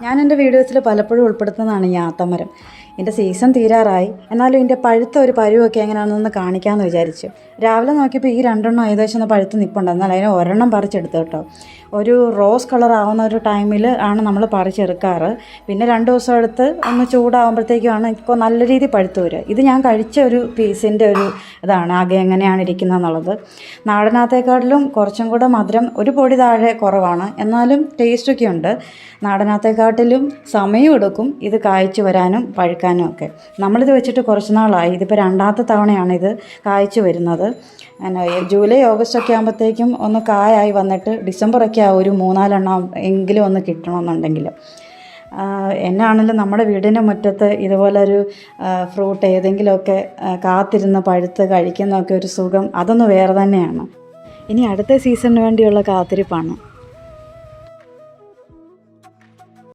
ഞാൻ എൻ്റെ വീഡിയോസിൽ പലപ്പോഴും ഉൾപ്പെടുത്തുന്നതാണ് ഈ ആത്തമരം. ഇതിൻ്റെ സീസൺ തീരാറായി, എന്നാലും ഇതിൻ്റെ പഴുത്ത ഒരു പരുവൊക്കെ എങ്ങനെയാണെന്നൊന്ന് കാണിക്കാമെന്ന് വിചാരിച്ചു. രാവിലെ നോക്കിയപ്പോൾ ഈ രണ്ടെണ്ണം ഏകദേശം ഒന്ന് പഴുത്ത് നിൽപ്പുണ്ട്. എന്നാൽ അതിന് ഒരെണ്ണം പറിച്ചെടുത്തു കേട്ടോ. ഒരു റോസ് കളർ ആവുന്ന ഒരു ടൈമിൽ ആണ് നമ്മൾ പറിച്ചെടുക്കാറ്. പിന്നെ 2 ദിവസം എടുത്ത് ഒന്ന് ചൂടാകുമ്പോഴത്തേക്കുമാണ് ഇപ്പോൾ നല്ല രീതിയിൽ പഴുത്ത് വരിക. ഇത് ഞാൻ കഴിച്ച ഒരു പീസിൻ്റെ ഒരു ഇതാണ് ആകെ എങ്ങനെയാണ് ഇരിക്കുന്നത് എന്നുള്ളത്. നാടനത്തേക്കാട്ടിലും കുറച്ചും കൂടെ മധുരം ഒരു പൊടി താഴെ കുറവാണ്, എന്നാലും ടേസ്റ്റൊക്കെ ഉണ്ട്. നാടനത്തേക്കാട്ടിലും സമയം എടുക്കും ഇത് കായ്ച്ചു വരാനും പഴുക്കാനും ഒക്കെ. നമ്മളിത് വെച്ചിട്ട് കുറച്ച് നാളായി. ഇതിപ്പോൾ 2ാമത്തെ തവണയാണ് ഇത് കായ്ച്ചു വരുന്നത്. ജൂലൈ ഓഗസ്റ്റ് ഒക്കെ ആകുമ്പോഴത്തേക്കും ഒന്ന് കായായി വന്നിട്ട് ഡിസംബറൊക്കെ ആ ഒരു 3-4 എണ്ണം എങ്കിലും ഒന്ന് കിട്ടണമെന്നുണ്ടെങ്കിൽ. എന്നാണെങ്കിലും നമ്മുടെ വീടിൻ്റെ മുറ്റത്ത് ഇതുപോലൊരു ഫ്രൂട്ട് ഏതെങ്കിലുമൊക്കെ കാത്തിരുന്ന് പഴുത്ത് കഴിക്കുന്നതൊക്കെ ഒരു സുഖം, അതൊന്ന് വേറെ തന്നെയാണ്. ഇനി അടുത്ത സീസണിന് വേണ്ടിയുള്ള കാത്തിരിപ്പാണ്.